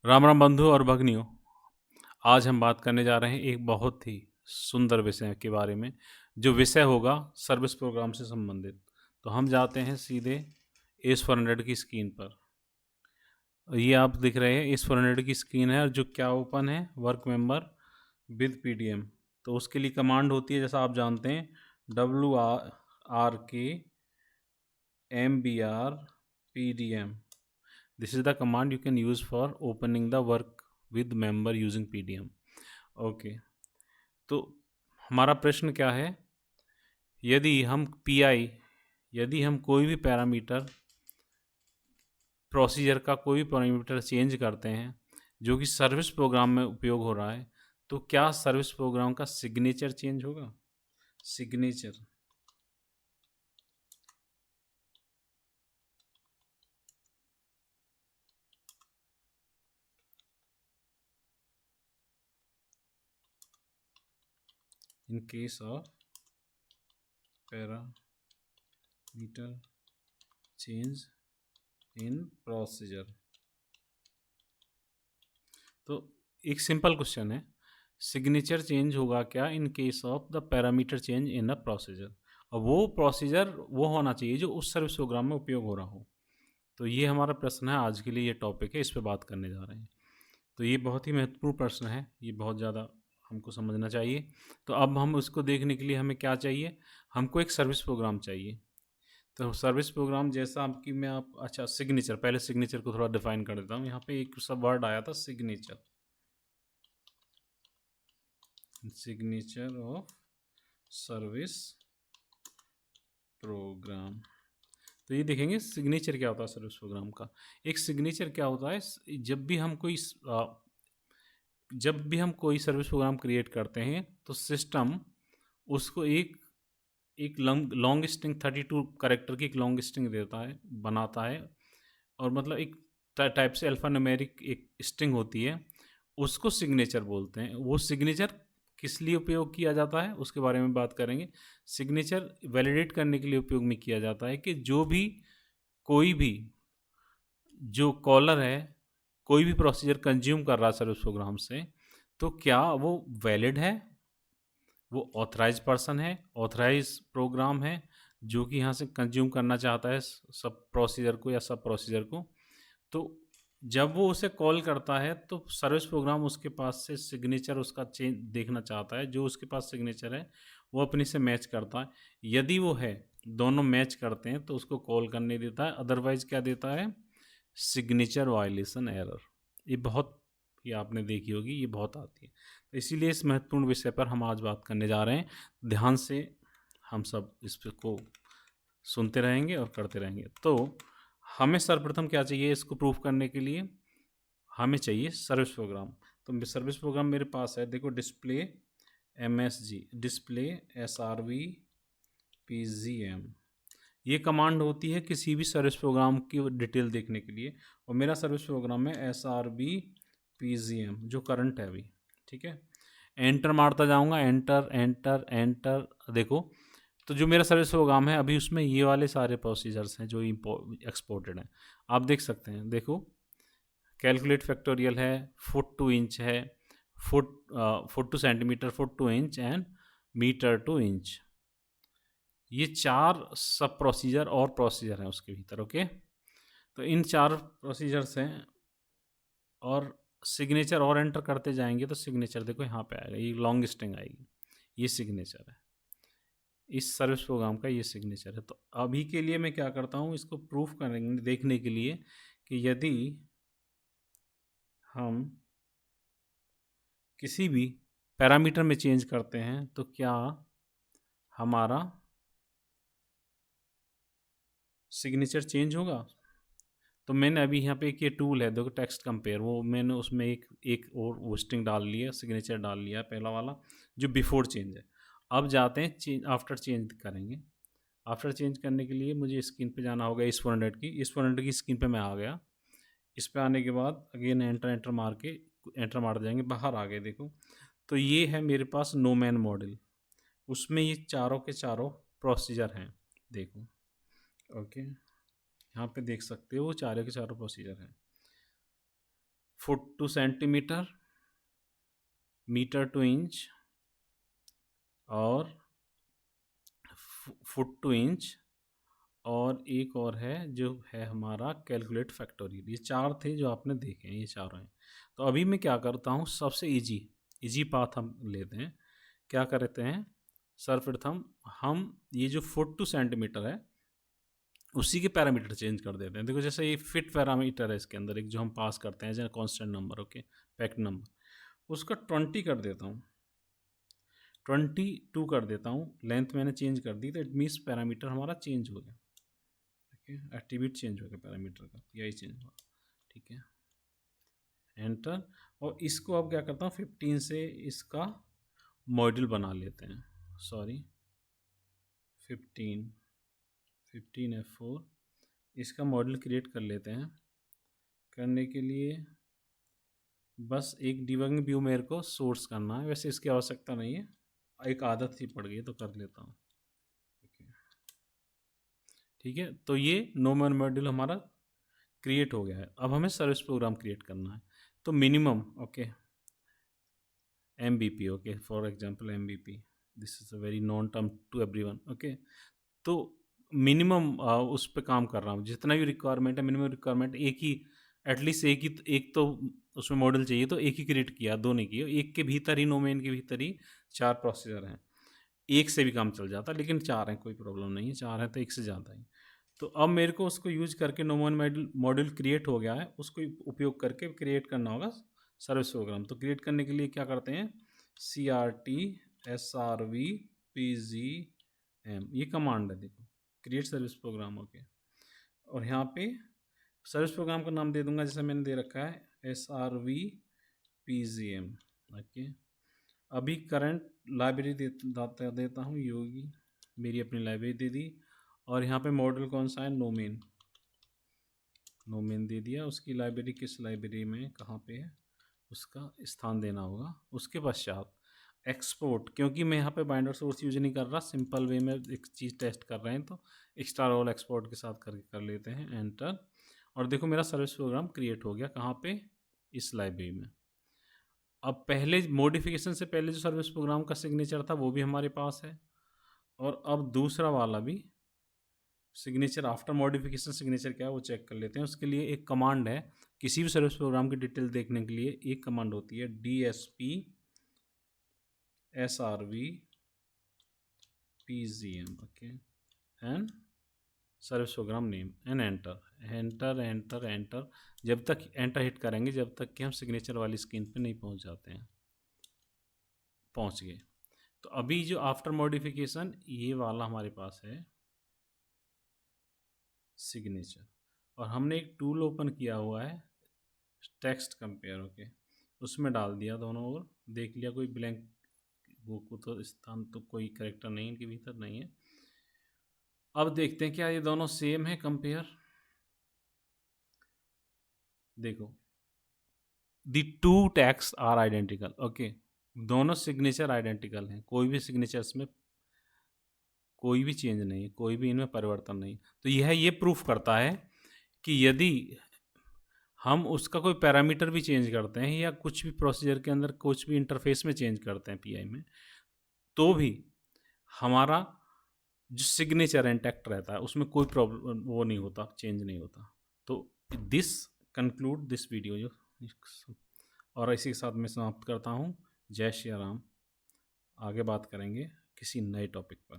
राम राम बंधु और भग्नियों। आज हम बात करने जा रहे हैं एक बहुत ही सुंदर विषय के बारे में, जो विषय होगा सर्विस प्रोग्राम से संबंधित। तो हम जाते हैं सीधे AS400 की स्क्रीन पर। ये आप दिख रहे हैं AS400 की स्क्रीन है, और जो क्या ओपन है, वर्क मेंबर विद PDM। तो उसके लिए कमांड होती है, जैसा आप जानते हैं, WRKMBR This is the command you can use for opening the work with member using PDM. Okay, तो हमारा प्रश्न क्या है? यदि हम कोई भी पैरामीटर, प्रोसीजर का कोई भी पैरामीटर चेंज करते हैं जो कि सर्विस प्रोग्राम में उपयोग हो रहा है, तो क्या सर्विस प्रोग्राम का सिग्नेचर चेंज होगा? Signature in case of parameter change in procedure। तो एक सिंपल क्वेश्चन है, सिग्नेचर चेंज होगा क्या in case of the parameter change in a procedure? और वो प्रोसीजर वो होना चाहिए जो उस सर्विस प्रोग्राम में उपयोग हो रहा हो। तो ये हमारा प्रश्न है, आज के लिए ये टॉपिक है, इस पे बात करने जा रहे हैं। तो ये बहुत ही महत्वपूर्ण प्रश्न है, ये बहुत ज़्यादा हमको समझना चाहिए। तो अब हम उसको देखने के लिए हमें क्या चाहिए? हमको एक सर्विस प्रोग्राम चाहिए। तो सर्विस प्रोग्राम जैसा आपकी मैं आप अच्छा सिग्नेचर, पहले सिग्नेचर को थोड़ा डिफाइन कर देता हूँ। यहाँ पे एक सब वर्ड आया था, सिग्नेचर ऑफ सर्विस प्रोग्राम। तो ये देखेंगे सिग्नेचर क्या होता है सर्विस प्रोग्राम का। एक सिग्नेचर क्या होता है? जब भी हम कोई सर्विस प्रोग्राम क्रिएट करते हैं तो सिस्टम उसको एक लॉन्ग स्ट्रिंग 32 कैरेक्टर की एक लॉन्ग स्ट्रिंग देता है, बनाता है। और मतलब एक टाइप से अल्फा न्यूमेरिक एक स्ट्रिंग होती है, उसको सिग्नेचर बोलते हैं। वो सिग्नेचर किस लिए उपयोग किया जाता है उसके बारे में बात करेंगे। सिग्नेचर वैलिडेट करने के लिए उपयोग में किया जाता है कि कोई भी जो कॉलर है, कोई भी प्रोसीजर कंज्यूम कर रहा है सर्विस प्रोग्राम से, तो क्या वो वैलिड है, वो ऑथराइज पर्सन है, ऑथराइज प्रोग्राम है जो कि यहाँ से कंज्यूम करना चाहता है सब प्रोसीजर को या सब प्रोसीजर को। तो जब वो उसे कॉल करता है तो सर्विस प्रोग्राम उसके पास से सिग्नेचर उसका चेंज देखना चाहता है। जो उसके पास सिग्नेचर है वो अपने से मैच करता है। यदि वो है, दोनों मैच करते हैं तो उसको कॉल करने देता है, अदरवाइज क्या देता है? Signature violation error. ये आपने देखी होगी, ये बहुत आती है। तो इसीलिए इस महत्वपूर्ण विषय पर हम आज बात करने जा रहे हैं। ध्यान से हम सब इसको सुनते रहेंगे और करते रहेंगे। तो हमें सर्वप्रथम क्या चाहिए इसको प्रूफ करने के लिए? हमें चाहिए सर्विस प्रोग्राम। तो सर्विस प्रोग्राम मेरे पास है, देखो, display MSG, display SRV PGM। ये कमांड होती है किसी भी सर्विस प्रोग्राम की डिटेल देखने के लिए। और मेरा सर्विस प्रोग्राम है SRV PGM जो करंट है अभी, ठीक है। एंटर मारता जाऊंगा, एंटर एंटर एंटर। देखो, तो जो मेरा सर्विस प्रोग्राम है अभी, उसमें ये वाले सारे प्रोसीजर्स हैं जो एक्सपोर्टेड हैं। आप देख सकते हैं, देखो, कैलकुलेट फैक्टोरियल है, फुट टू इंच है, foot to centimetre, foot to inch and metre to inch. ये 4 सब प्रोसीजर और प्रोसीजर हैं उसके भीतर। ओके, तो इन 4 प्रोसीजर्स हैं, और सिग्नेचर और एंटर करते जाएंगे तो सिग्नेचर देखो यहाँ पे आएगा, ये लॉन्ग स्ट्रिंग आएगी, ये सिग्नेचर है, इस सर्विस प्रोग्राम का ये सिग्नेचर है। तो अभी के लिए मैं क्या करता हूँ, इसको प्रूफ करेंगे देखने के लिए कि यदि हम किसी भी पैरामीटर में चेंज करते हैं तो क्या हमारा सिग्नेचर चेंज होगा। तो मैंने अभी यहाँ पे एक ये टूल है, देखो, टेक्स्ट कंपेयर, वो मैंने उसमें एक और वो स्ट्रिंग डाल लिया, सिग्नेचर डाल लिया पहला वाला जो बिफोर चेंज है। अब जाते हैं चेंज, आफ्टर चेंज करेंगे। आफ्टर चेंज करने के लिए मुझे स्क्रीन पे जाना होगा, AS400 की स्क्रीन पे मैं आ गया। इस पे आने के बाद अगेन एंटर मार जाएंगे, बाहर आ गए। देखो, तो ये है मेरे पास नो मैन मॉडल, उसमें ये चारों के चारों प्रोसीजर हैं। देखो, ओके, यहाँ पे देख सकते हो वो चारों के चारों प्रोसीजर हैं। Foot to centimetre, metre to inch और फुट टू इंच, और एक और है जो है हमारा कैलकुलेट फैक्टोरियल। ये 4 थे जो आपने देखे हैं, ये 4 हैं। तो अभी मैं क्या करता हूँ, सबसे इजी पाथ हम लेते हैं। क्या करते हैं, सर्वप्रथम हम ये जो फुट टू सेंटीमीटर है उसी के पैरामीटर चेंज कर देते हैं। देखो जैसे ये फिट पैरामीटर है इसके अंदर एक जो हम पास करते हैं जैसे constant number, okay, fact number, उसका 20 कर देता हूँ, 22 कर देता हूँ। लेंथ मैंने चेंज कर दी तो इट मीन्स पैरामीटर हमारा चेंज हो गया, ठीक है, एट्रीब्यूट चेंज हो गया पैरामीटर का, यही चेंज हुआ, ठीक है, एंटर। और इसको अब क्या करता हूँ, 15 से इसका मॉड्यूल बना लेते हैं, सॉरी 15 F4 इसका मॉड्यूल क्रिएट कर लेते हैं। करने के लिए बस एक डिबगिंग व्यू मेरे को सोर्स करना है, वैसे इसकी आवश्यकता नहीं है, एक आदत सी पड़ गई तो कर लेता हूँ, ठीक है। तो ये नोमन मॉड्यूल हमारा क्रिएट हो गया है। अब हमें सर्विस प्रोग्राम क्रिएट करना है। तो minimum, okay, MVP, okay, for example MVP, this is a very known term to everyone, okay. तो मिनिमम उस पर काम कर रहा हूँ, जितना भी रिक्वायरमेंट है, मिनिमम रिक्वायरमेंट एक ही, एटलीस्ट एक तो उसमें मॉडल चाहिए, तो एक ही क्रिएट किया, 2 नहीं किए। एक के भीतर ही, नोमेन के भीतर ही 4 प्रोसीजर हैं, एक से भी काम चल जाता, लेकिन 4 हैं कोई प्रॉब्लम नहीं है, 4 हैं तो एक से ज़्यादा ही। तो अब मेरे को उसको यूज करके नोमन मॉड्यूल क्रिएट हो गया है, उसको उपयोग करके क्रिएट करना होगा सर्विस प्रोग्राम। तो क्रिएट करने के लिए क्या करते हैं, CRT SRV PGM, ये कमांड है, देखो, क्रिएट सर्विस प्रोग्राम, ओके। और यहाँ पे सर्विस प्रोग्राम का नाम दे दूंगा जैसे मैंने दे रखा है SRV PGM, ओके। अभी करंट लाइब्रेरी देता हूँ योगी, मेरी अपनी लाइब्रेरी दे दी। और यहाँ पे मॉडल कौन सा है, नोमेन दे दिया। उसकी लाइब्रेरी किस लाइब्रेरी में कहाँ पे है उसका स्थान देना होगा। उसके पश्चात एक्सपोर्ट, क्योंकि मैं यहाँ पे बाइंडर सोर्स यूज नहीं कर रहा, सिंपल वे में एक चीज़ टेस्ट कर रहे हैं, तो एक्स्ट्रा रोल एक्सपोर्ट के साथ करके कर लेते हैं, एंटर। और देखो मेरा सर्विस प्रोग्राम क्रिएट हो गया, कहाँ पे, इस लाइब्रेरी में। अब पहले मॉडिफिकेशन से पहले जो सर्विस प्रोग्राम का सिग्नेचर था वो भी हमारे पास है, और अब दूसरा वाला भी सिग्नेचर आफ्टर मॉडिफिकेशन सिग्नेचर क्या है वो चेक कर लेते हैं। उसके लिए एक कमांड है, किसी भी सर्विस प्रोग्राम की डिटेल देखने के लिए एक कमांड होती है, DSP SRV PGM, okay, and service program name and enter. जब तक एंटर हिट करेंगे जब तक कि हम सिग्नेचर वाली स्क्रीन पे नहीं पहुंच जाते हैं। पहुंच गए। तो अभी जो आफ्टर मॉडिफिकेशन ये वाला हमारे पास है सिग्नेचर, और हमने एक टूल ओपन किया हुआ है टेक्स्ट कंपेयर, ओके, उसमें डाल दिया दोनों ओर, देख लिया कोई ब्लैंक वो को तो स्थान तो कोई करेक्टर नहीं इनके भीतर नहीं है। अब देखते हैं क्या ये दोनों सेम है, कंपेयर, देखो the two tags are identical, okay, दोनों सिग्नेचर आइडेंटिकल हैं, कोई भी सिग्नेचर्स में कोई भी चेंज नहीं, कोई भी इनमें परिवर्तन नहीं। तो यह ये प्रूफ करता है कि यदि हम उसका कोई पैरामीटर भी चेंज करते हैं या कुछ भी प्रोसीजर के अंदर कुछ भी इंटरफेस में चेंज करते हैं PI में, तो भी हमारा जो सिग्नेचर इंटैक्ट रहता है, उसमें कोई प्रॉब्लम वो नहीं होता, चेंज नहीं होता। तो दिस कंक्लूड दिस वीडियो जो, और इसी के साथ मैं समाप्त करता हूँ। जय श्री राम। आगे बात करेंगे किसी नए टॉपिक पर।